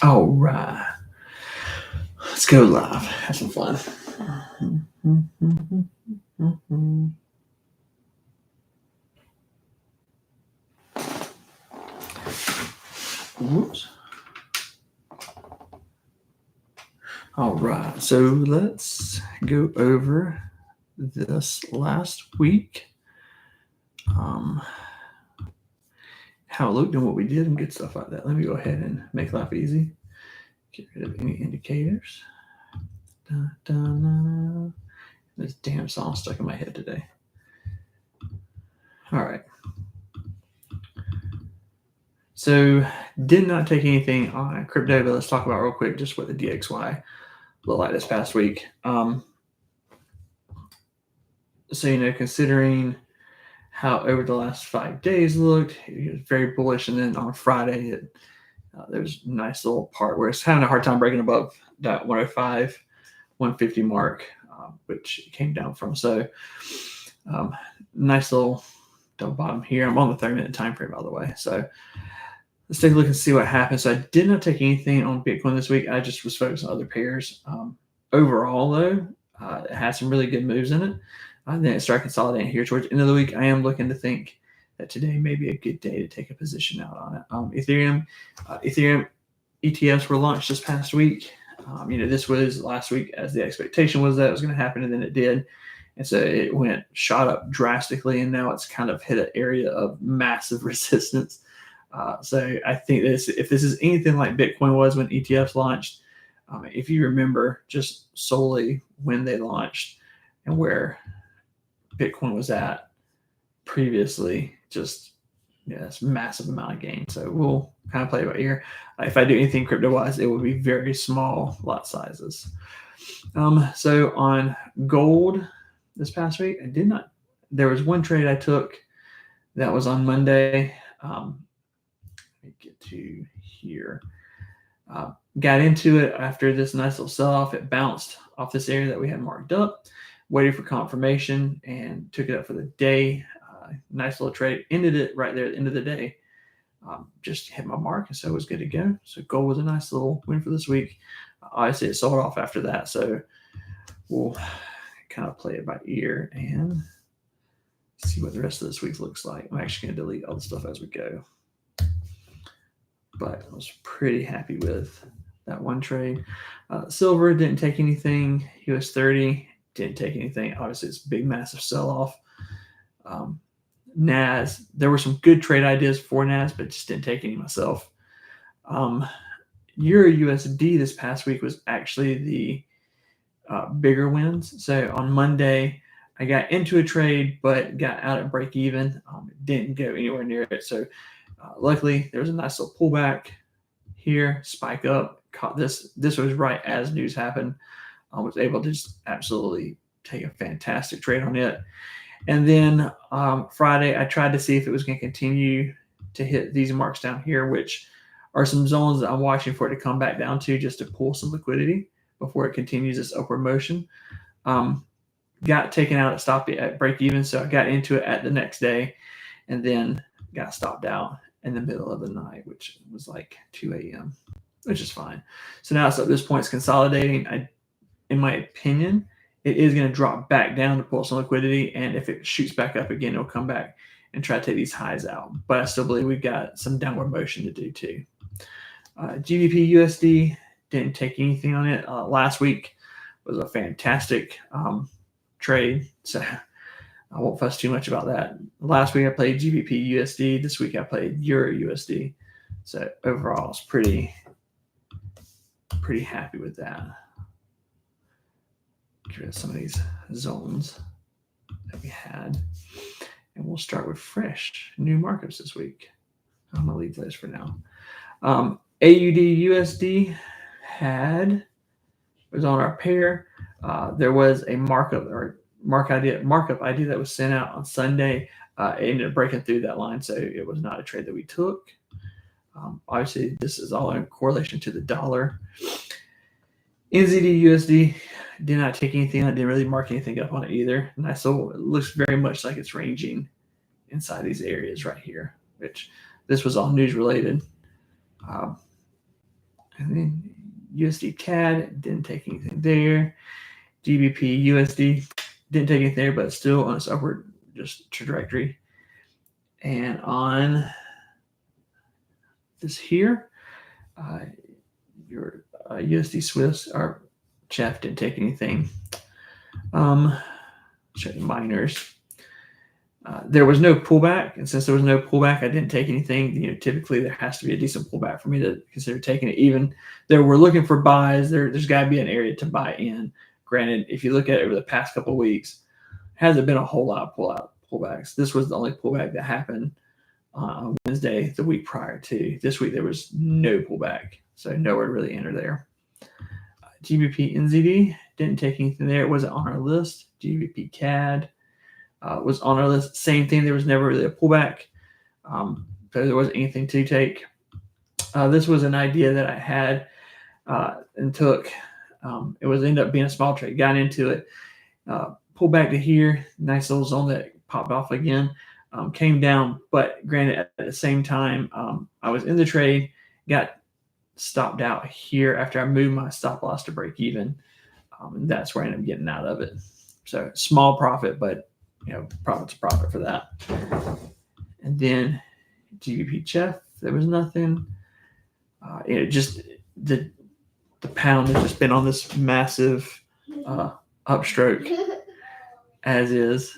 All right. Let's go live. Have some fun. Whoops. All right. So let's go over this last week. How it looked and what we did and good stuff like that. Let me go ahead and make life easy. Get rid of any indicators. Dun, dun, dun. This damn song stuck in my head today. All right. So did not take anything on crypto, but let's talk about real quick just what the DXY looked like this past week. So, considering how over the last 5 days looked, it was very bullish. And then on Friday, there was a nice little part where it's having a hard time breaking above that 105, 150 mark, which it came down from. So nice little double bottom here. I'm on the 30-minute time frame, by the way. So let's take a look and see what happens. So I did not take anything on Bitcoin this week. I just was focused on other pairs. Overall, though, it had some really good moves in it. And then it started consolidating here towards the end of the week. I am looking to think that today may be a good day to take a position out on it. Ethereum ETFs were launched this past week. This was last week as the expectation was that it was going to happen, and then it did. And so it shot up drastically, and now it's kind of hit an area of massive resistance. So I think if this is anything like Bitcoin was when ETFs launched, if you remember just solely when they launched and where Bitcoin was at previously, just it's massive amount of gain. So we'll kind of play it by ear. If I do anything crypto-wise, it will be very small lot sizes. So on gold this past week, there was one trade I took that was on Monday. Let me get to here. Got into it after this nice little sell-off. It bounced off this area that we had marked up, waited for confirmation, and took it up for the day. Nice little trade. Ended it right there at the end of the day. Just hit my mark, and so it was good to go. So gold was a nice little win for this week. Obviously, it sold off after that, so we'll kind of play it by ear and see what the rest of this week looks like. I'm actually going to delete all the stuff as we go. But I was pretty happy with that one trade. Silver didn't take anything. US 30 didn't take anything. Obviously, it's a big, massive sell-off. NAS, there were some good trade ideas for NAS, but just didn't take any myself. Euro USD this past week was actually the bigger wins. So on Monday, I got into a trade, but got out at break even. It didn't go anywhere near it. So luckily, there was a nice little pullback here, spike up. Caught this. This was right as news happened. I was able to just absolutely take a fantastic trade on it. And then Friday, I tried to see if it was going to continue to hit these marks down here, which are some zones that I'm watching for it to come back down to just to pull some liquidity before it continues its upward motion. Got taken out at break even, so I got into it at the next day and then got stopped out in the middle of the night, which was like 2 a.m., which is fine. So now it's at this point, it's consolidating. In my opinion, it is going to drop back down to pull some liquidity, and if it shoots back up again, it'll come back and try to take these highs out. But I still believe we've got some downward motion to do too. GBP USD didn't take anything on it. Last week was a fantastic trade, so I won't fuss too much about that. Last week I played GBP USD. This week I played Euro USD. So overall, I was pretty happy with that. Get rid of some of these zones that we had. And we'll start with fresh new markups this week. I'm going to leave those for now. AUD USD was on our pair. There was a markup idea that was sent out on Sunday. It ended up breaking through that line, so it was not a trade that we took. Obviously, this is all in correlation to the dollar. NZD USD did not take anything. I didn't really mark anything up on it either. Nice, so it looks very much like it's ranging inside these areas right here, which this was all news related. And then USD CAD, didn't take anything there. GBP USD, didn't take anything there, but still on its upward just trajectory. And on this here, your USD Swiss, our Chef didn't take anything. Show you miners. There was no pullback, and since there was no pullback, I didn't take anything. Typically there has to be a decent pullback for me to consider taking it. Even though we're looking for buys, there's got to be an area to buy in. Granted, if you look at it over the past couple of weeks, hasn't been a whole lot of pullbacks. This was the only pullback that happened on Wednesday, the week prior to. This week there was no pullback, so nowhere to really enter there. GBP NZD, didn't take anything there. It wasn't on our list. GBP CAD was on our list. Same thing. There was never really a pullback. So there wasn't anything to take. This was an idea that I had and took. It was ended up being a small trade. Got into it. Pulled back to here. Nice little zone that popped off again. Came down, but granted, at the same time, I was in the trade. Got stopped out here after I moved my stop loss to break even. And that's where I ended up getting out of it. So small profit, but profit's a profit for that. And then GBP Chef, there was nothing. Just the pound has just been on this massive upstroke as is.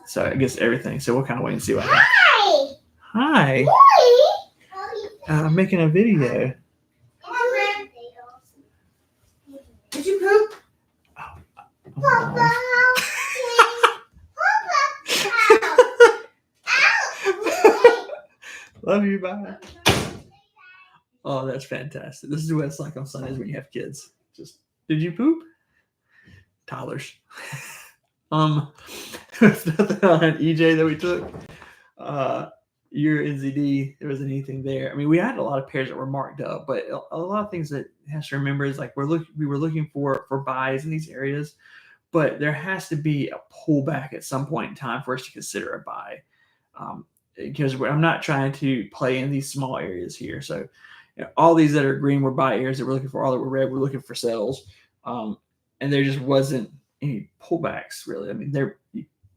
So I guess everything. So we'll kind of wait and see what happens. Hi. I'm making a video. Did you poop? Love you, bye. Oh, that's fantastic. This is what it's like on Sundays when you have kids. Did you poop? Toddlers. There's nothing on EJ that we took. Your NZD, there wasn't anything there. I mean, we had a lot of pairs that were marked up, but a lot of things that has to remember is like we were looking for buys in these areas, but there has to be a pullback at some point in time for us to consider a buy. Because I'm not trying to play in these small areas here. So all these that are green were buy areas that we're looking for. All that were red, we're looking for sells. And there just wasn't any pullbacks really. I mean,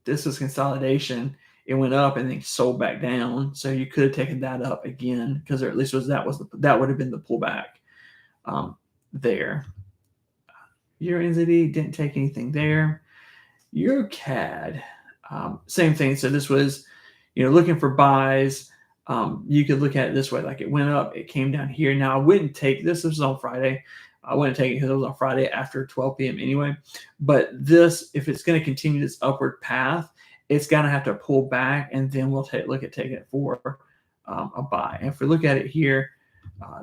this was consolidation. It went up and then sold back down. So you could have taken that up again because there at least that would have been the pullback there. Euro NZD didn't take anything there. Euro CAD, same thing. So this was, looking for buys. You could look at it this way, like it went up, it came down here. Now I wouldn't take this. This was on Friday. I wouldn't take it because it was on Friday after 12 p.m. anyway. But this, if it's going to continue this upward path, it's going to have to pull back, and then we'll look at taking it for a buy. And if we look at it here,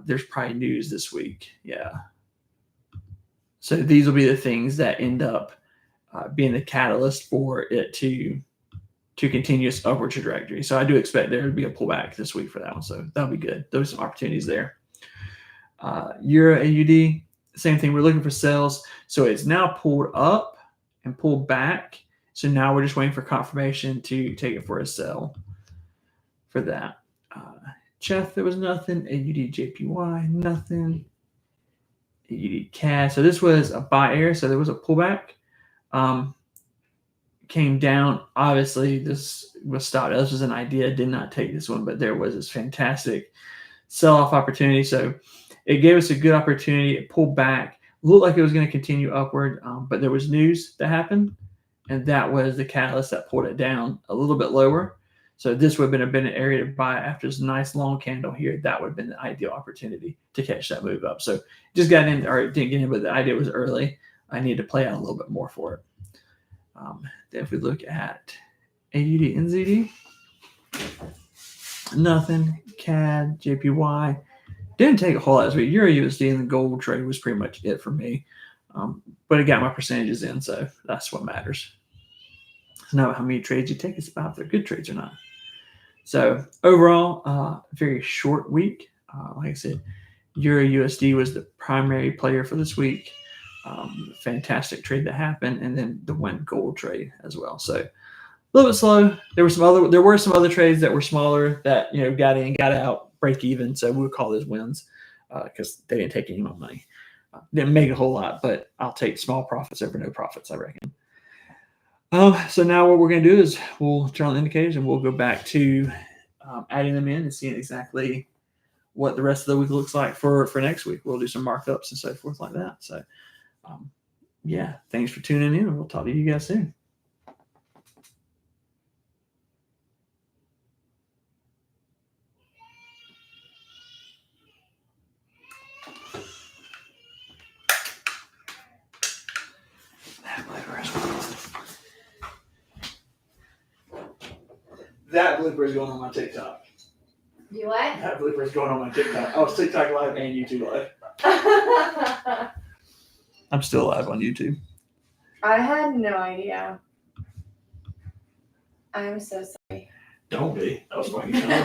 there's probably news this week. Yeah. So these will be the things that end up being the catalyst for it to continue its upward trajectory. So I do expect there to be a pullback this week for that one. So that'll be good. Those are some opportunities there. Euro AUD, same thing. We're looking for sales. So it's now pulled up and pulled back. So now we're just waiting for confirmation to take it for a sell for that. Chef, there was nothing. AUD JPY, nothing. AUD CAD. So this was a buy area. So there was a pullback. Came down. Obviously, this was stopped. This was an idea. Did not take this one, but there was this fantastic sell-off opportunity. So it gave us a good opportunity. It pulled back. Looked like it was going to continue upward, but there was news that happened, and that was the catalyst that pulled it down a little bit lower. So this would have been an area to buy after this nice long candle here. That would have been the ideal opportunity to catch that move up. So just got in, or didn't get in, but the idea was early. I need to play out a little bit more for it. Then if we look at AUD NZD, nothing. CAD, JPY, didn't take a whole lot this week. Euro USD and the gold trade was pretty much it for me. But it got my percentages in, so that's what matters. It's not how many trades you take, it's about if they're good trades or not. So overall, very short week. Like I said, Euro USD was the primary player for this week. Fantastic trade that happened, and then the went gold trade as well. So a little bit slow. There were some other trades that were smaller that got in, got out, break even. So we'll call those wins. because they didn't take any of my money. Didn't make a whole lot, but I'll take small profits over no profits, I reckon. So now what we're going to do is we'll turn on the indicators and we'll go back to adding them in and seeing exactly what the rest of the week looks like for next week. We'll do some markups and so forth like that. So, yeah, thanks for tuning in, and we'll talk to you guys soon. That blooper is going on my TikTok. You what? That blooper is going on my TikTok. Oh, it's TikTok Live and YouTube Live. I'm still live on YouTube. I had no idea. I'm so sorry. Don't be. That was fucking